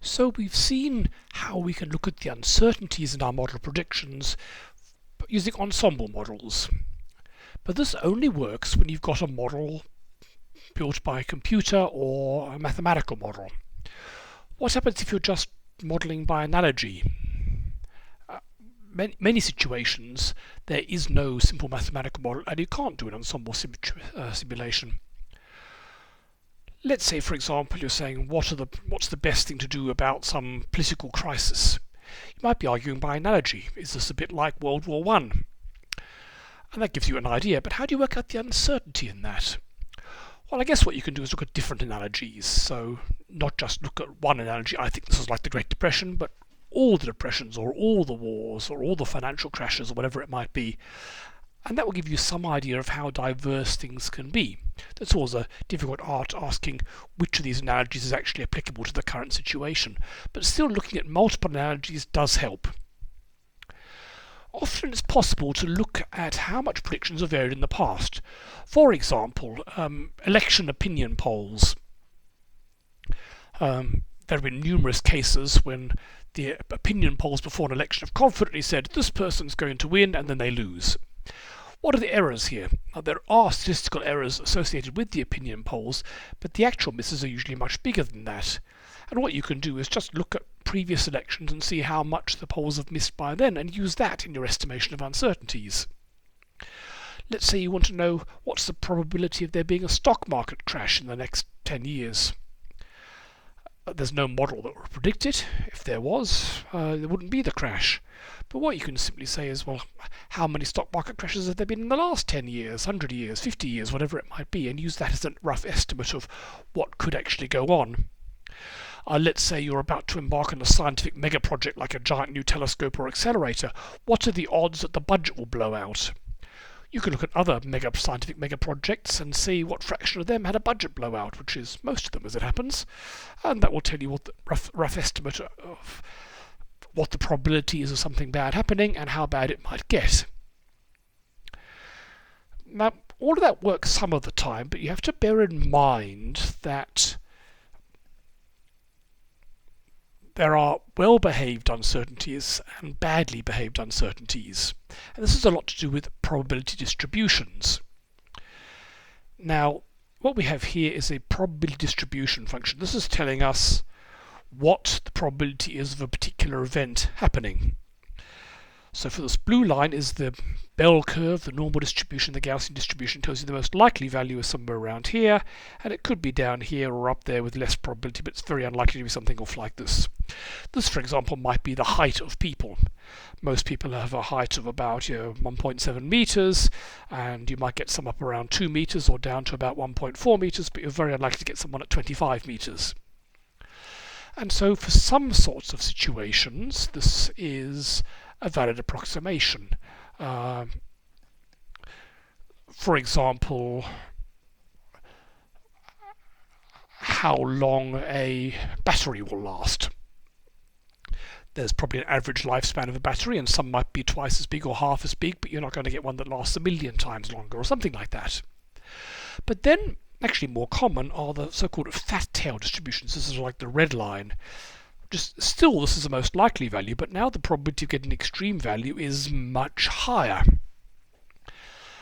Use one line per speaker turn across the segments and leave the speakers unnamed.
So we've seen how we can look at the uncertainties in our model predictions using ensemble models. But this only works when you've got a model built by a computer or a mathematical model. What happens if you're just modeling by analogy? Many situations there is no simple mathematical model and you can't do an ensemble simulation. Let's say, for example, you're saying what's the best thing to do about some political crisis. You might be arguing by analogy. Is this a bit like World War I? And that gives you an idea, but how do you work out the uncertainty in that? Well, I guess what you can do is look at different analogies. So not just look at one analogy, I think this is like the Great Depression, but all the depressions or all the wars or all the financial crashes or whatever it might be. And that will give you some idea of how diverse things can be. That's always a difficult art, asking which of these analogies is actually applicable to the current situation. But still, looking at multiple analogies does help. Often it's possible to look at how much predictions have varied in the past. For example, election opinion polls. There have been numerous cases when the opinion polls before an election have confidently said this person's going to win and then they lose. What are the errors here? Now, there are statistical errors associated with the opinion polls, but the actual misses are usually much bigger than that. And what you can do is just look at previous elections and see how much the polls have missed by then and use that in your estimation of uncertainties. Let's say you want to know what's the probability of there being a stock market crash in the next 10 years. There's no model that would predict it. If there was, there wouldn't be the crash. But what you can simply say is, well, how many stock market crashes have there been in the last 10 years, 100 years, 50 years, whatever it might be, and use that as a rough estimate of what could actually go on. Let's say you're about to embark on a scientific mega project like a giant new telescope or accelerator. What are the odds that the budget will blow out? You can look at other scientific mega projects and see what fraction of them had a budget blowout, which is most of them as it happens, and that will tell you what the rough estimate of what the probability is of something bad happening and how bad it might get. Now, all of that works some of the time, but you have to bear in mind that there are well-behaved uncertainties and badly behaved uncertainties. And this has a lot to do with probability distributions. Now, what we have here is a probability distribution function. This is telling us what the probability is of a particular event happening. So for this blue line is the bell curve, the normal distribution, the Gaussian distribution tells you the most likely value is somewhere around here, and it could be down here or up there with less probability, but it's very unlikely to be something off like this. This, for example, might be the height of people. Most people have a height of about 1.7 meters, and you might get some up around 2 meters or down to about 1.4 meters, but you're very unlikely to get someone at 25 meters. And so for some sorts of situations, this is a valid approximation. For example, how long a battery will last. There's probably an average lifespan of a battery, and some might be twice as big or half as big, but you're not going to get one that lasts 1,000,000 times longer or something like that. But then, actually more common are the so-called fat tail distributions. This is like the red line. Still, this is the most likely value, but now the probability of getting extreme value is much higher.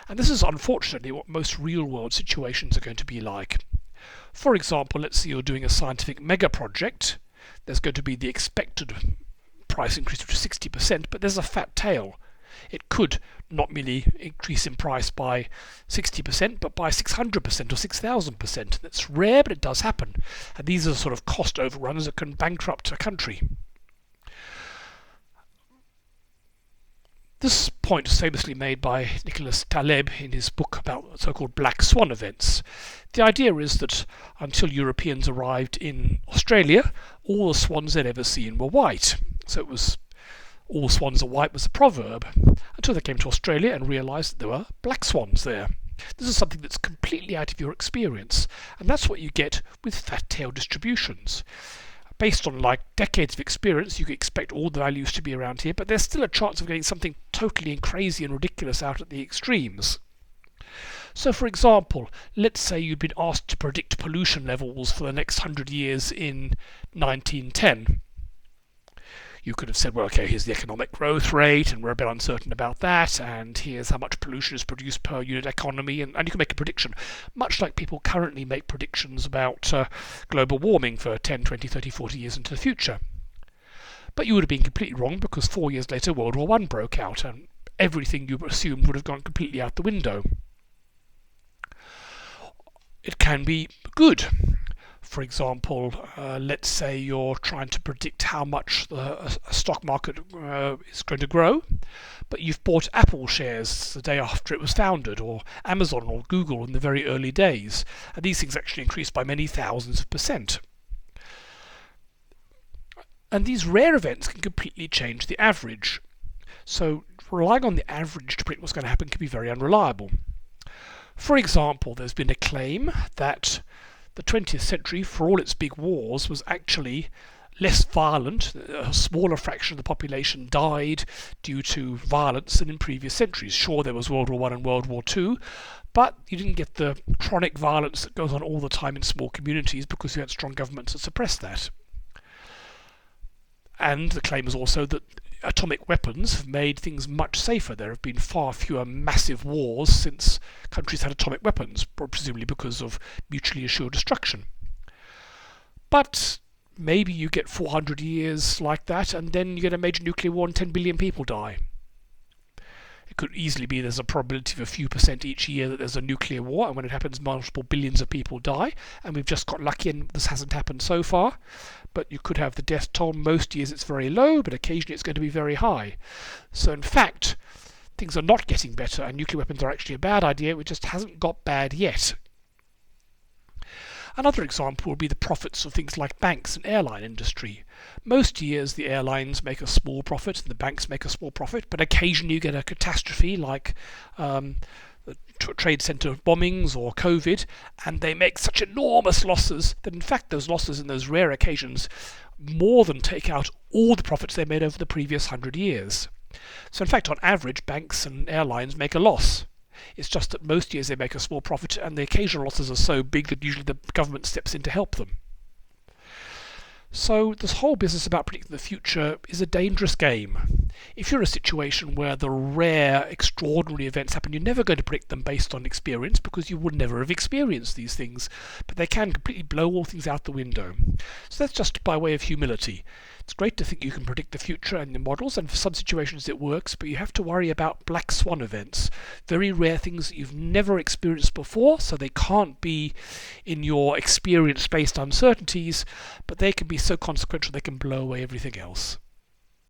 And this is unfortunately what most real-world situations are going to be like. For example, let's say you're doing a scientific mega project. There's going to be the expected price increase, which is 60%, but there's a fat tail. It could not merely increase in price by 60%, but by 600% or 6,000%. That's rare, but it does happen. And these are sort of cost overruns that can bankrupt a country. This point is famously made by Nicholas Taleb in his book about so-called black swan events. The idea is that until Europeans arrived in Australia, all the swans they'd ever seen were white. So it was all swans are white was the proverb, until they came to Australia and realised that there were black swans there. This is something that's completely out of your experience, and that's what you get with fat tail distributions. Based on like decades of experience, you can expect all the values to be around here, but there's still a chance of getting something totally crazy and ridiculous out at the extremes. So for example, let's say you'd been asked to predict pollution levels for the next 100 years in 1910. You could have said, well, okay, here's the economic growth rate, and we're a bit uncertain about that, and here's how much pollution is produced per unit economy, and you can make a prediction, much like people currently make predictions about global warming for 10, 20, 30, 40 years into the future. But you would have been completely wrong, because 4 years later World War I broke out, and everything you assumed would have gone completely out the window. It can be good. For example, let's say you're trying to predict how much the stock market is going to grow, but you've bought Apple shares the day after it was founded, or Amazon or Google in the very early days, and these things actually increased by many thousands of percent. And these rare events can completely change the average. So relying on the average to predict what's going to happen can be very unreliable. For example, there's been a claim that the 20th century, for all its big wars, was actually less violent. A smaller fraction of the population died due to violence than in previous centuries. Sure, there was World War I and World War II, but you didn't get the chronic violence that goes on all the time in small communities because you had strong governments to suppress that. And the claim is also that atomic weapons have made things much safer. There have been far fewer massive wars since countries had atomic weapons, presumably because of mutually assured destruction. But maybe you get 400 years like that, and then you get a major nuclear war and 10 billion people die. It could easily be there's a probability of a few percent each year that there's a nuclear war, and when it happens, multiple billions of people die, and we've just got lucky and this hasn't happened so far. But you could have the death toll. Most years it's very low, but occasionally it's going to be very high. So in fact, things are not getting better, and nuclear weapons are actually a bad idea. It just hasn't got bad yet. Another example would be the profits of things like banks and airline industry. Most years the airlines make a small profit and the banks make a small profit, but occasionally you get a catastrophe like trade centre bombings or COVID, and they make such enormous losses that in fact those losses in those rare occasions more than take out all the profits they made over the previous 100 years. So in fact, on average, banks and airlines make a loss. It's just that most years they make a small profit, and the occasional losses are so big that usually the government steps in to help them. So this whole business about predicting the future is a dangerous game. If you're in a situation where the rare, extraordinary events happen, you're never going to predict them based on experience because you would never have experienced these things. But they can completely blow all things out the window. So that's just by way of humility. It's great to think you can predict the future and the models, and for some situations it works, but you have to worry about black swan events. Very rare things that you've never experienced before, so they can't be in your experience-based uncertainties, but they can be so consequential they can blow away everything else.